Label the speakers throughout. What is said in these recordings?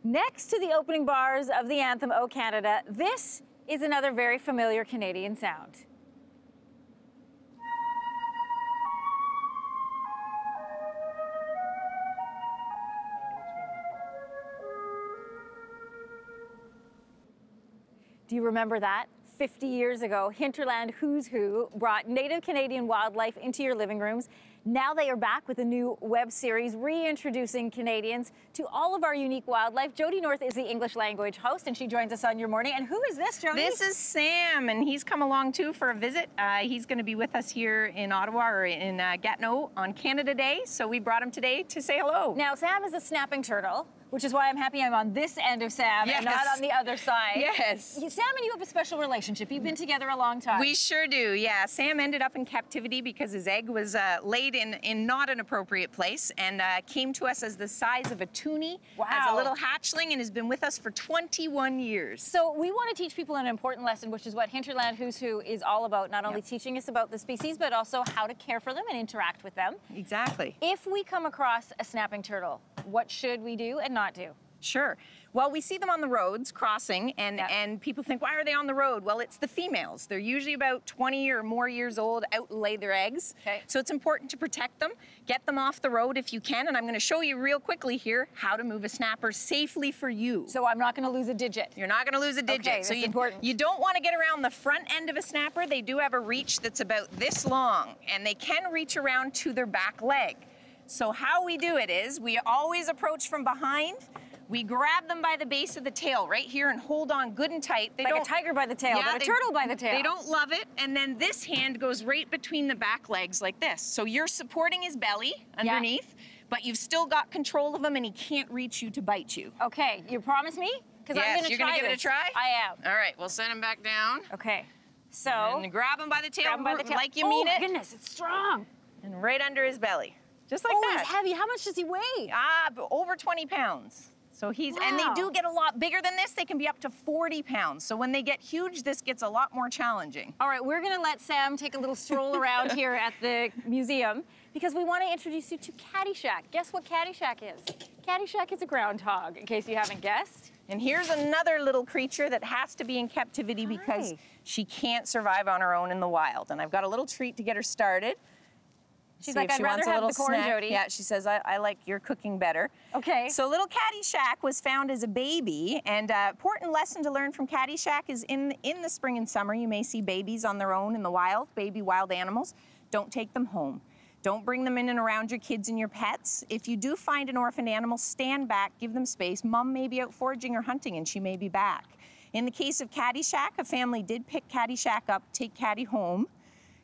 Speaker 1: Next to the opening bars of the anthem, O Canada, this is another very familiar Canadian sound. Do you remember that? 50 years ago, Hinterland Who's Who brought native Canadian wildlife into your living rooms. Now they are back with a new web series reintroducing Canadians to all of our unique wildlife. Jodie North is the English language host, and she joins us on Your Morning. And who is this, Jodie?
Speaker 2: This is Sam, and he's come along too for a visit. He's going to be with us here in Ottawa, or in Gatineau on Canada Day, so we brought him today to say hello.
Speaker 1: Now, Sam is a snapping turtle, which is why I'm happy I'm on this end of Sam and not on the other side.
Speaker 2: Yes.
Speaker 1: Sam and you have a special relationship. You've been together a long time.
Speaker 2: We sure do, yeah. Sam ended up in captivity because his egg was laid in not an appropriate place, and came to us as the size of a toonie, as a little hatchling, and has been with us for 21 years.
Speaker 1: So we want to teach people an important lesson, which is what Hinterland Who's Who is all about, not only teaching us about the species, but also how to care for them and interact with them.
Speaker 2: Exactly.
Speaker 1: If we come across a snapping turtle, what should we do and not do?
Speaker 2: Sure. Well, we see them on the roads crossing, and people think, why are they on the road? Well, it's the females. They're usually about 20 or more years old, out and lay their eggs.
Speaker 1: Okay.
Speaker 2: So it's important to protect them, get them off the road if you can, and I'm going to show you real quickly here how to move a snapper safely for you.
Speaker 1: So I'm not going to lose a digit.
Speaker 2: You're not going to lose a digit.
Speaker 1: Okay,
Speaker 2: so
Speaker 1: that's important.
Speaker 2: You don't want to get around the front end of a snapper. They do have a reach that's about this long, and they can reach around to their back leg. So how we do it is we always approach from behind. We grab them by the base of the tail right here and hold on good and tight.
Speaker 1: Like a tiger by the tail, but a turtle by the tail.
Speaker 2: They don't love it. And then this hand goes right between the back legs like this. So you're supporting his belly underneath, but you've still got control of him and he can't reach you to bite you.
Speaker 1: Okay, you promise me? Because I'm going to try.
Speaker 2: You're going to give it a try?
Speaker 1: I am.
Speaker 2: All right, we'll send him back down.
Speaker 1: Okay, so.
Speaker 2: And grab him by the tail, like you mean it.
Speaker 1: Oh, goodness, it's strong.
Speaker 2: And right under his belly. Just like that.
Speaker 1: Oh, he's heavy. How much does he weigh?
Speaker 2: Over 20 pounds. So and they do get a lot bigger than this. They can be up to 40 pounds. So when they get huge, this gets a lot more challenging.
Speaker 1: All right, we're going to let Sam take a little stroll around here at the museum because we want to introduce you to Caddyshack. Guess what Caddyshack is? Caddyshack is a groundhog, in case you haven't guessed.
Speaker 2: And here's another little creature that has to be in captivity because she can't survive on her own in the wild. And I've got a little treat to get her started.
Speaker 1: She's like, I'd rather have the corn, Jodie.
Speaker 2: Yeah, she says, I like your cooking better.
Speaker 1: Okay.
Speaker 2: So little Caddyshack was found as a baby, and important lesson to learn from Caddyshack is in the spring and summer, you may see babies on their own in the wild, baby wild animals. Don't take them home. Don't bring them in and around your kids and your pets. If you do find an orphaned animal, stand back, give them space. Mom may be out foraging or hunting, and she may be back. In the case of Caddyshack, a family did pick Caddyshack up, take Caddy home.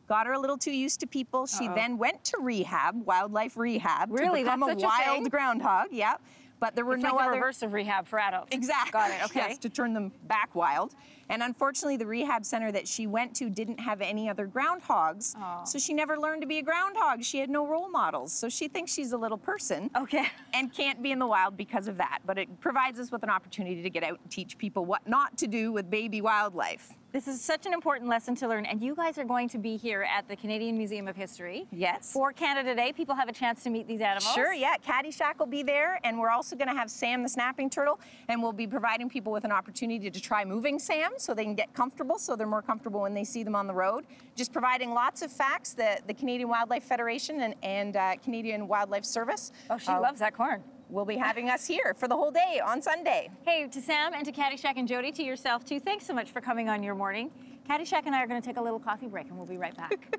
Speaker 2: Got her a little too used to people. She then went to rehab, wildlife rehab, to become a wild groundhog. Yeah, but there were no
Speaker 1: like
Speaker 2: other.
Speaker 1: The reverse of rehab for adults.
Speaker 2: Exactly.
Speaker 1: Got it. Okay.
Speaker 2: Yes, to turn them back wild. And unfortunately, the rehab center that she went to didn't have any other groundhogs, so she never learned to be a groundhog. She had no role models, so she thinks she's a little person.
Speaker 1: Okay.
Speaker 2: And can't be in the wild because of that. But it provides us with an opportunity to get out and teach people what not to do with baby wildlife.
Speaker 1: This is such an important lesson to learn, and you guys are going to be here at the Canadian Museum of History.
Speaker 2: Yes.
Speaker 1: For Canada Day, people have a chance to meet these animals.
Speaker 2: Sure, yeah. Caddyshack will be there, and we're also going to have Sam the snapping turtle, and we'll be providing people with an opportunity to try moving Sam so they can get comfortable, so they're more comfortable when they see them on the road. Just providing lots of facts that the Canadian Wildlife Federation and Canadian Wildlife Service.
Speaker 1: Oh, she loves that corn.
Speaker 2: Will be having us here for the whole day on Sunday.
Speaker 1: Hey, to Sam and to Caddyshack and Jodie, to yourself too, thanks so much for coming on Your Morning. Caddyshack and I are going to take a little coffee break and we'll be right back.